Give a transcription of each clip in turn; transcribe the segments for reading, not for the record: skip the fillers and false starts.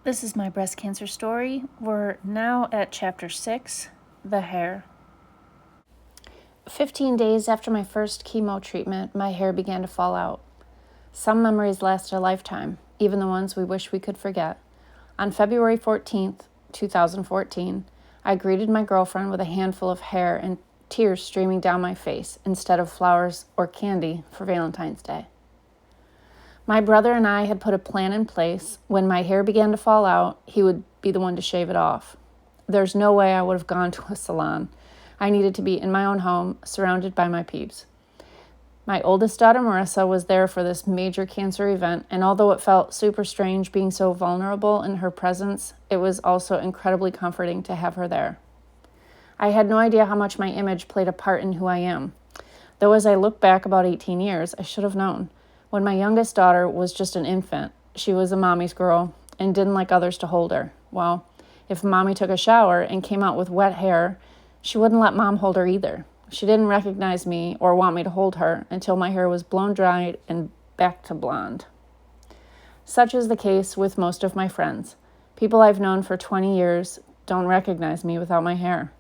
This is my breast cancer story. We're now at chapter 6, the hair. 15 days after my first chemo treatment, my hair began to fall out. Some memories last a lifetime, even the ones we wish we could forget. On February 14th, 2014, I greeted my girlfriend with a handful of hair and tears streaming down my face instead of flowers or candy for Valentine's Day. My brother and I had put a plan in place. When my hair began to fall out, he would be the one to shave it off. There's no way I would have gone to a salon. I needed to be in my own home, surrounded by my peeps. My oldest daughter, Marissa, was there for this major cancer event, and although it felt super strange being so vulnerable in her presence, it was also incredibly comforting to have her there. I had no idea how much my image played a part in who I am. Though as I look back about 18 years, I should have known. When my youngest daughter was just an infant, she was a mommy's girl and didn't like others to hold her. Well, if mommy took a shower and came out with wet hair, she wouldn't let mom hold her either. She didn't recognize me or want me to hold her until my hair was blown dry and back to blonde. Such is the case with most of my friends. People I've known for 20 years don't recognize me without my hair.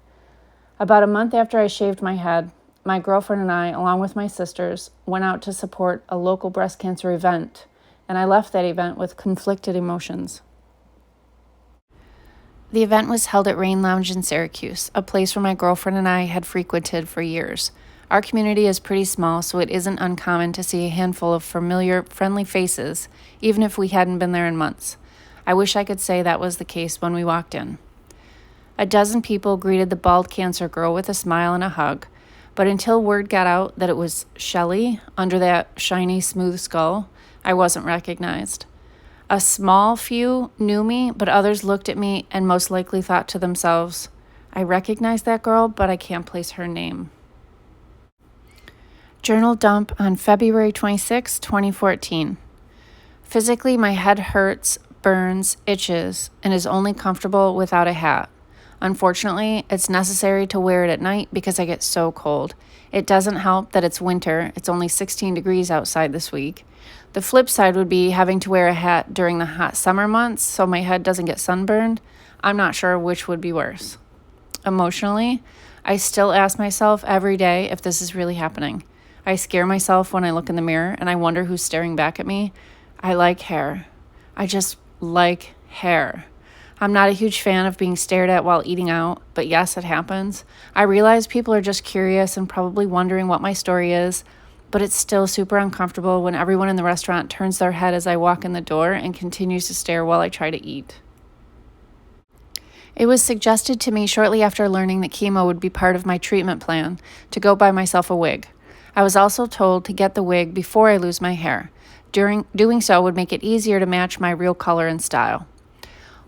About a month after I shaved my head, my girlfriend and I, along with my sisters, went out to support a local breast cancer event, and I left that event with conflicted emotions. The event was held at Rain Lounge in Syracuse, a place where my girlfriend and I had frequented for years. Our community is pretty small, so it isn't uncommon to see a handful of familiar, friendly faces, even if we hadn't been there in months. I wish I could say that was the case when we walked in. A dozen people greeted the bald cancer girl with a smile and a hug, but until word got out that it was Shelly under that shiny, smooth skull, I wasn't recognized. A small few knew me, but others looked at me and most likely thought to themselves, I recognize that girl, but I can't place her name. Journal dump on February 26, 2014. Physically, my head hurts, burns, itches, and is only comfortable without a hat. Unfortunately, it's necessary to wear it at night because I get so cold. It doesn't help that it's winter. It's only 16 degrees outside this week. The flip side would be having to wear a hat during the hot summer months so my head doesn't get sunburned. I'm not sure which would be worse. Emotionally, I still ask myself every day if this is really happening. I scare myself when I look in the mirror and I wonder who's staring back at me. I like hair. I just like hair. I'm not a huge fan of being stared at while eating out, but yes, it happens. I realize people are just curious and probably wondering what my story is, but it's still super uncomfortable when everyone in the restaurant turns their head as I walk in the door and continues to stare while I try to eat. It was suggested to me shortly after learning that chemo would be part of my treatment plan to go buy myself a wig. I was also told to get the wig before I lose my hair. Doing so would make it easier to match my real color and style.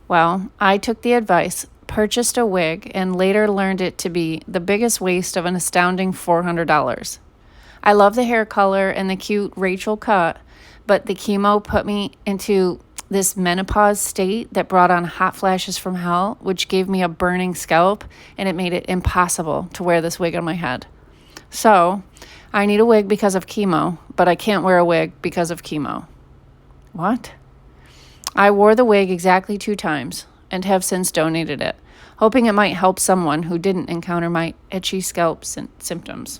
Well, I took the advice, purchased a wig, and later learned it to be the biggest waste of an astounding $400. I love the hair color and the cute Rachel cut, but the chemo put me into this menopause state that brought on hot flashes from hell, which gave me a burning scalp, and it made it impossible to wear this wig on my head. So, I need a wig because of chemo, but I can't wear a wig because of chemo. What? I wore the wig exactly 2 times and have since donated it, hoping it might help someone who didn't encounter my itchy scalp symptoms.